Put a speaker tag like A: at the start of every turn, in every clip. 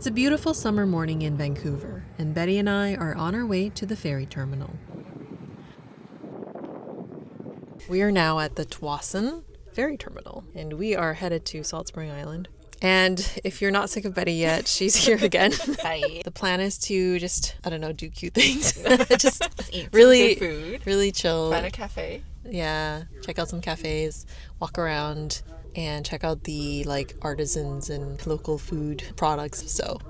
A: It's a beautiful summer morning in Vancouver, and Betty and I are on our way to the ferry terminal. We are now at the Tsawwassen ferry terminal, and we are headed to Salt Spring Island. And if you're not sick of Betty yet, she's here again.
B: Hi.
A: The plan is to just, I don't know, do cute things. just
B: Eat
A: really,
B: some good food.
A: really chill.
B: Find a cafe.
A: Yeah, check out some cafes, walk around, and check out the artisans and local food products. So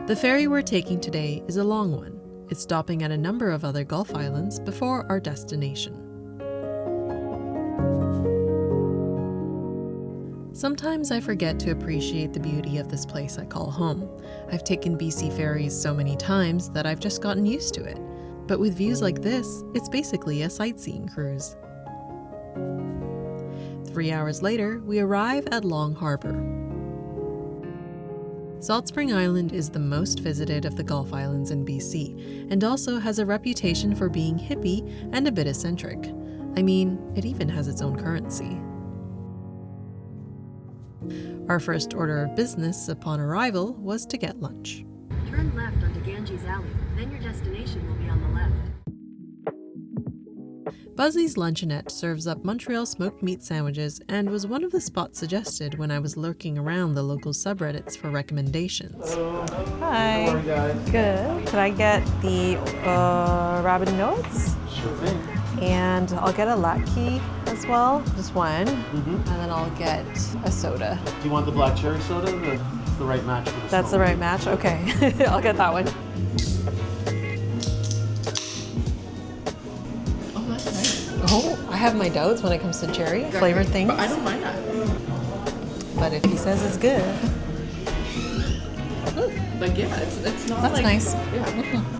A: the ferry we're taking today is a long one. It's stopping at a number of other Gulf islands before our destination. Sometimes I forget to appreciate the beauty of this place I call home. I've taken BC ferries so many times that I've just gotten used to it. But with views like this, it's basically a sightseeing cruise. 3 hours later, we arrive at Long Harbour. Salt Spring Island is the most visited of the Gulf Islands in BC, and also has a reputation for being hippie and a bit eccentric. I mean, it even has its own currency. Our first order of business upon arrival was to get lunch.
C: Turn left onto Ganges Alley, then your destination will be on the left.
A: Buzzy's Luncheonette serves up Montreal smoked meat sandwiches and was one of the spots suggested when I was lurking around the local subreddits for recommendations.
D: Hi.
E: How are you guys?
D: Good. Could I get the rabbit notes?
E: Sure thing.
D: And I'll get a latke as well, just one.
E: Mm-hmm.
D: And then I'll get a soda.
E: Do you want the black cherry soda? That's the right match for the
D: That's the
E: smoke.
D: right match? Okay. I'll get that one.
B: Oh, that's nice.
A: Oh, I have my doubts when it comes to cherry flavored things.
B: But I don't mind that.
A: But if he says it's good,
B: Like, yeah, it's not
A: that's
B: like...
A: nice.
B: Yeah.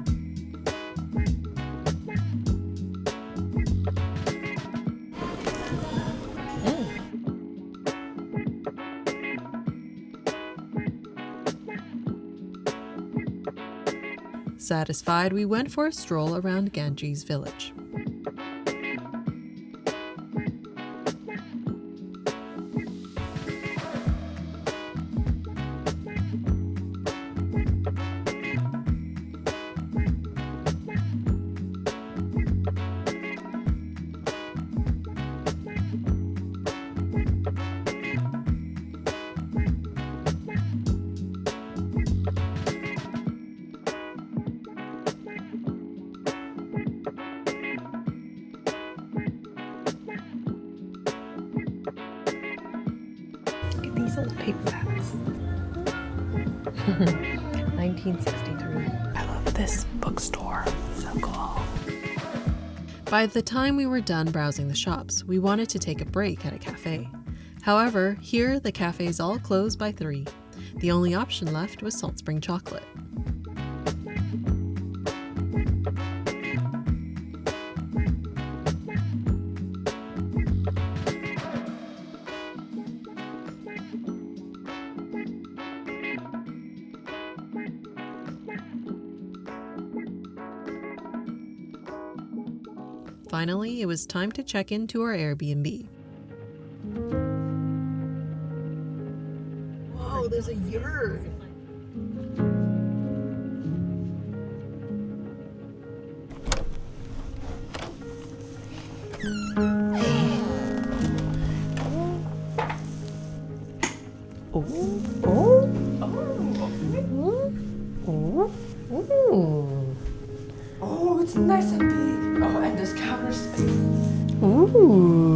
A: Satisfied, we went for a stroll around Ganges village. Look at these little paperbacks. 1963. I love this bookstore. So cool. By the time we were done browsing the shops, we wanted to take a break at a cafe. However, here the cafes all closed by 3. The only option left was Salt Spring chocolate. Finally, it was time to check into our Airbnb.
B: Whoa, there's a yurt. Oh, it's nice and big. Oh, and there's counter space.
A: Ooh.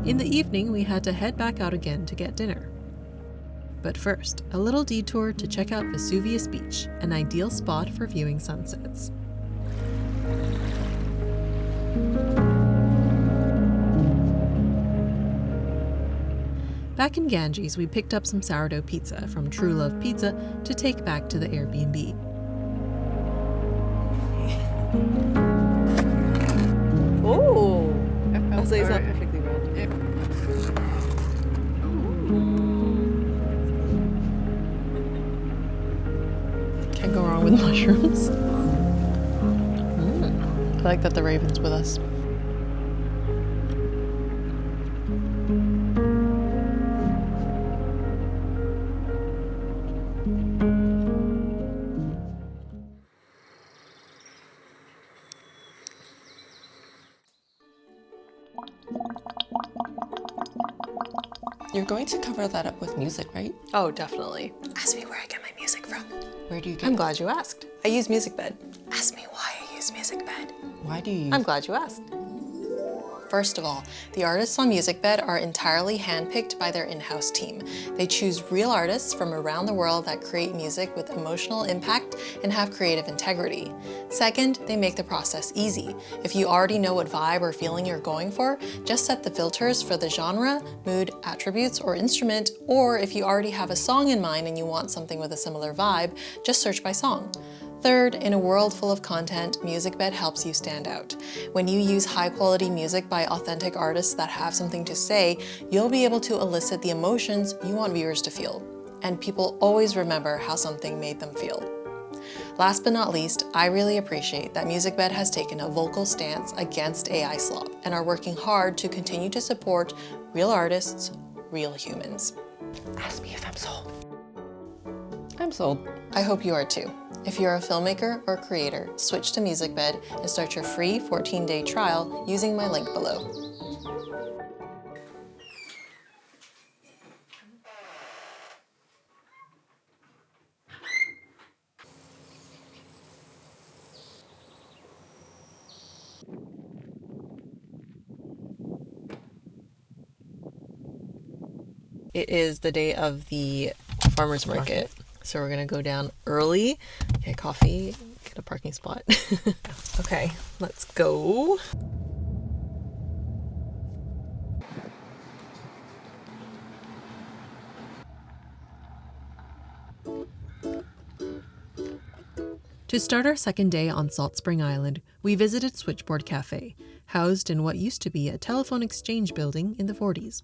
A: In the evening, we had to head back out again to get dinner. But first, a little detour to check out Beddis Beach, an ideal spot for viewing sunsets. Back in Ganges, we picked up some sourdough pizza from True Love Pizza to take back to the Airbnb.
D: Oh! I'll say it's not perfectly round.
A: Can't go wrong with mushrooms. I like that the raven's with us.
F: You're going to cover that up with music, right?
A: Oh, definitely.
F: Ask me where I get my music from. Where do you get
A: I'm
F: it?
A: glad you asked. I use Musicbed.
F: Ask me why I use Musicbed. Why do you use
A: I'm glad you asked.
G: First of all, the artists on Musicbed are entirely handpicked by their in-house team. They choose real artists from around the world that create music with emotional impact and have creative integrity. Second, they make the process easy. If you already know what vibe or feeling you're going for, just set the filters for the genre, mood, attributes, or instrument, or if you already have a song in mind and you want something with a similar vibe, just search by song. Third, in a world full of content, Musicbed helps you stand out. When you use high-quality music by authentic artists that have something to say, you'll be able to elicit the emotions you want viewers to feel. And people always remember how something made them feel. Last but not least, I really appreciate that Musicbed has taken a vocal stance against AI slop and are working hard to continue to support real artists, real humans.
F: Ask me if I'm sold.
D: I'm sold.
G: I hope you are too. If you're a filmmaker or creator, switch to Musicbed and start your free 14-day trial using my link below.
A: It is the day of the farmer's market. So we're gonna go down early, get coffee, get a parking spot. Okay, let's go. To start our second day on Salt Spring Island, we visited Switchboard Cafe, housed in what used to be a telephone exchange building in the 40s.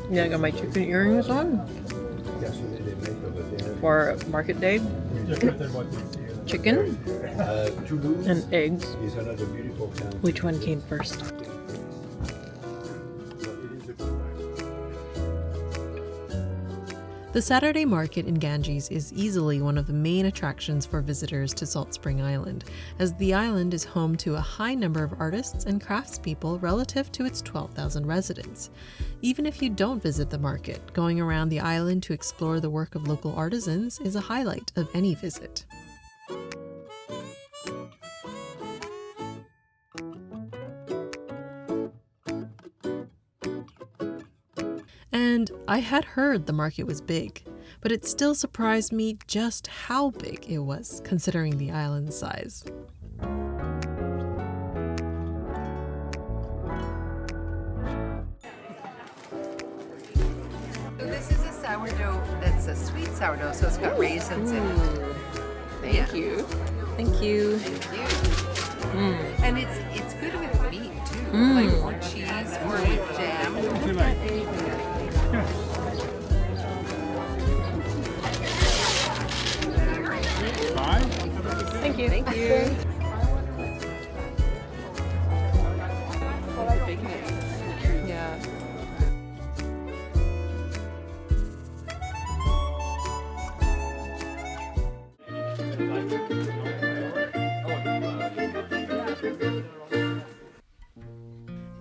A: Yeah, I got my chicken earrings on for market day. Chicken and eggs. Which one came first? The Saturday market in Ganges is easily one of the main attractions for visitors to Salt Spring Island, as the island is home to a high number of artists and craftspeople relative to its 12,000 residents. Even if you don't visit the market, going around the island to explore the work of local artisans is a highlight of any visit. And I had heard the market was big, but it still surprised me just how big it was, considering the island's size.
B: So this is a sourdough that's a sweet sourdough, so it's got raisins in it.
D: Thank you.
A: Thank you.
B: Thank you. And it's good with meat too, like or cheese or with jam.
D: Thank you. Thank you. Yeah.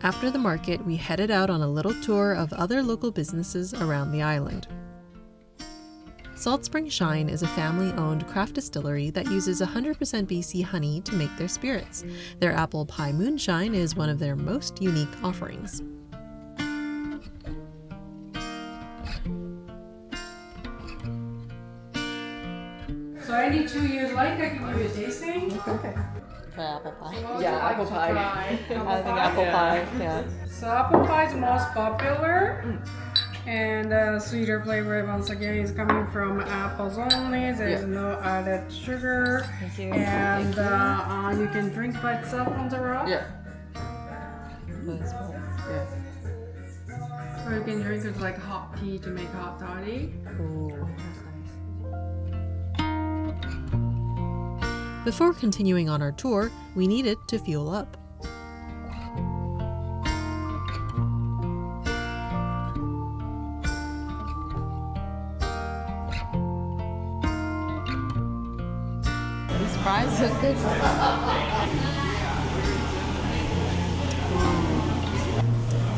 A: After the market, we headed out on a little tour of other local businesses around the island. Salt Spring Shine is a family-owned craft distillery that uses 100% BC honey to make their spirits. Their apple pie moonshine is one of their most unique offerings.
H: So any two you'd like, I can give you a tasting.
F: Okay.
G: Apple pie.
H: What would
F: Yeah,
H: you like
F: apple
H: to
F: pie.
H: try?
F: I think apple pie, yeah.
H: So apple pie is most popular. And sweeter flavor once again is coming from apples only. There's no added sugar.
F: Thank you.
H: And you can drink by itself on the rock.
F: Yeah.
H: Or you can drink with like hot tea to make hot toddy.
F: Ooh, that's nice.
A: Before continuing on our tour, we needed to fuel up.
G: These fries look good.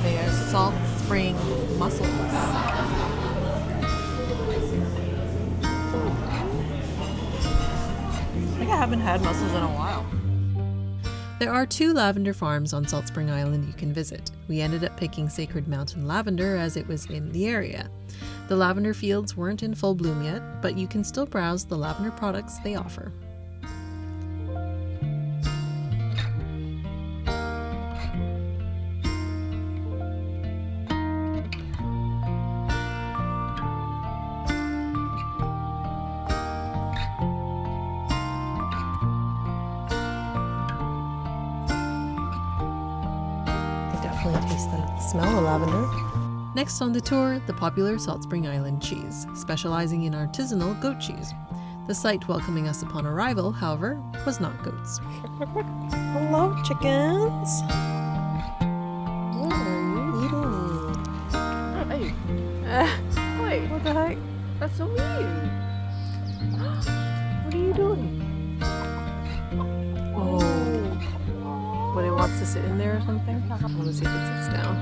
G: They are Salt Spring mussels.
D: I think I haven't had mussels in a while.
A: There are 2 lavender farms on Salt Spring Island you can visit. We ended up picking Sacred Mountain lavender as it was in the area. The lavender fields weren't in full bloom yet, but you can still browse the lavender products they offer.
G: Definitely taste the smell of lavender.
A: Next on the tour, the popular Salt Spring Island cheese, specializing in artisanal goat cheese. The sight welcoming us upon arrival, however, was not goats.
D: Hello, chickens.
G: What are you eating?
F: Hey. Wait,
D: What the heck?
F: that's so mean.
D: What are you doing? Oh. But it wants to sit in there or something? I want to see if it sits down.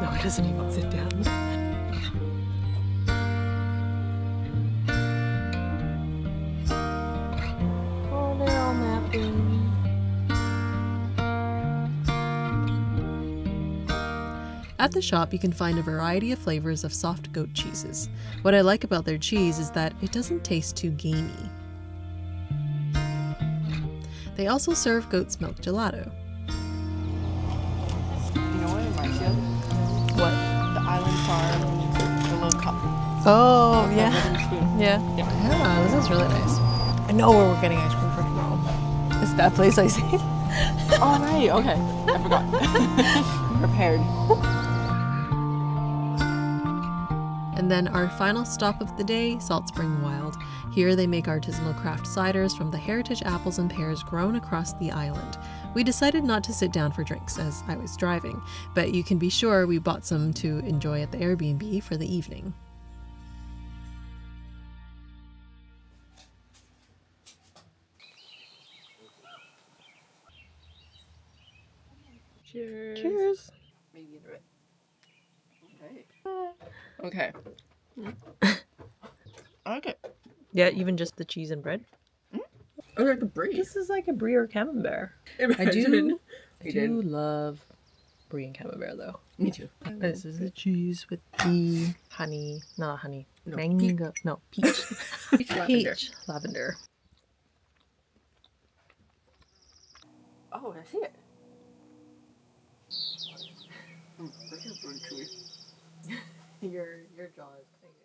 D: No, it doesn't even sit down. Oh, they're all napping.
A: At the shop, you can find a variety of flavors of soft goat cheeses. What I like about their cheese is that it doesn't taste too gamey. They also serve goat's milk gelato.
F: You know what it reminds you of?
D: What?
F: The island farm, the little cup.
D: Oh,
F: The
D: yeah.
F: wooden spoon.
D: Yeah.
A: Yeah, this is really nice.
D: I know where we're getting ice cream for tomorrow. It's that place I see.
F: Oh, right, okay. I forgot. Prepared.
A: And then our final stop of the day, Salt Spring Wild. Here they make artisanal craft ciders from the heritage apples and pears grown across the island. We decided not to sit down for drinks as I was driving, but you can be sure we bought some to enjoy at the Airbnb for the evening.
F: Cheers.
D: Cheers.
F: Maybe into it. Okay. I like it.
D: Yeah, even just the cheese and bread.
F: I like the brie.
D: This is like a brie or camembert. I do love brie and camembert though.
F: Me too.
D: This is the cheese with the honey, not honey,
F: No,
D: mango, no, peach.
F: Peach lavender.
D: Peach lavender.
F: Oh, I see it. This is really chewy.
G: Your jaw is kind of.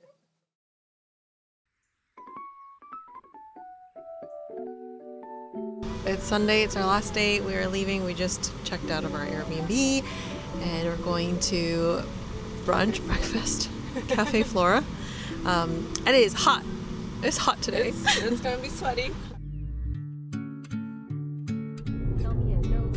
G: It's Sunday, it's our last day. We are leaving. We just checked out of our Airbnb and we're going to brunch, breakfast, Cafe Flora. And it is hot. It's hot today.
F: It's gonna be sweaty.
D: Tell me a joke.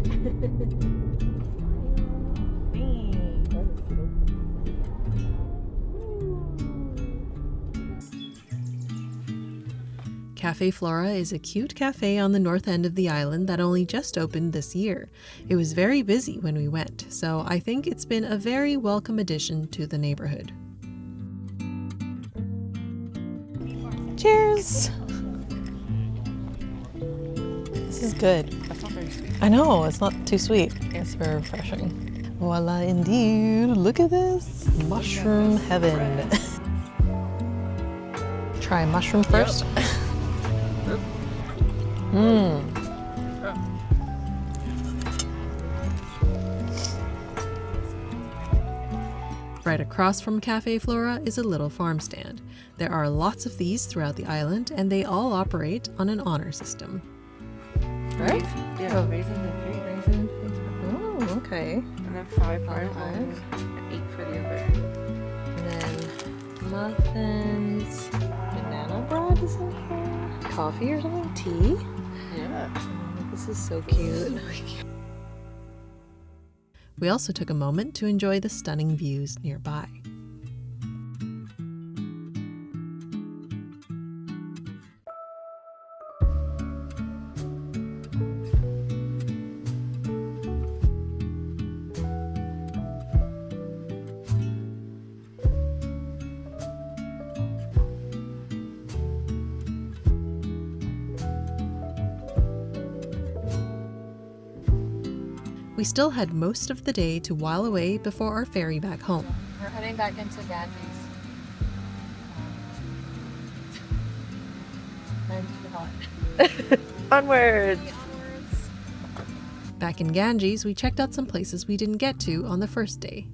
A: Cafe Flora is a cute cafe on the north end of the island that only just opened this year. It was very busy when we went, so I think it's been a very welcome addition to the neighborhood.
D: Cheers! This is good.
F: That's not very sweet.
D: I know, it's not too sweet. It's very refreshing. Voila, indeed. Look at this. Mushroom heaven. Try mushroom first. Mmm.
A: Right across from Cafe Flora is a little farm stand. There are lots of these throughout the island, and they all operate on an honor system.
D: Right?
F: Yeah, raisin and 3 raisins.
D: Oh, okay.
F: And then 5 for
D: Five.
F: olive and 8 for the other.
D: And then muffins, banana bread is in here, coffee or something, tea.
F: Yeah.
D: Oh, this is so cute.
A: We also took a moment to enjoy the stunning views nearby. We still had most of the day to while away before our ferry back home.
D: We're heading back into Ganges. I'm too hot. Onwards!
A: Back in Ganges, we checked out some places we didn't get to on the first day.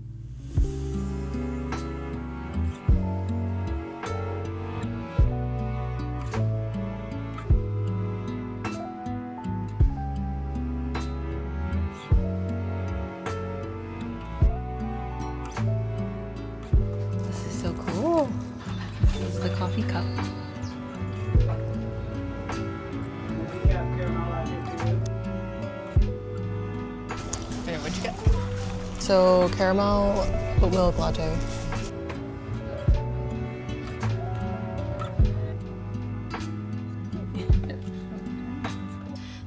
A: This is so cool. This is the coffee cup.
F: Anyway, what'd you get?
G: So caramel oat milk latte.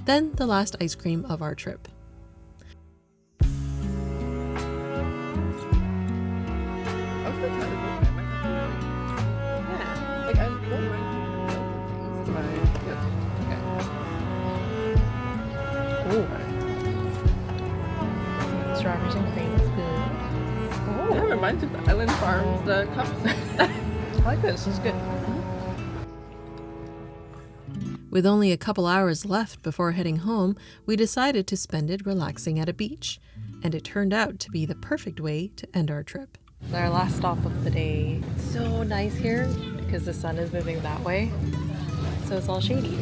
A: Then the last ice cream of our trip.
F: I was like, yeah. Like, I don't mind but
D: Ooh. Strawberries and cream is good.
F: yeah, it reminds me of the Island Farms, the cups.
D: I like this. This is good.
A: With only a couple hours left before heading home, we decided to spend it relaxing at a beach, and it turned out to be the perfect way to end our trip.
D: Our last stop of the day. It's so nice here because the sun is moving that way, so it's all shady.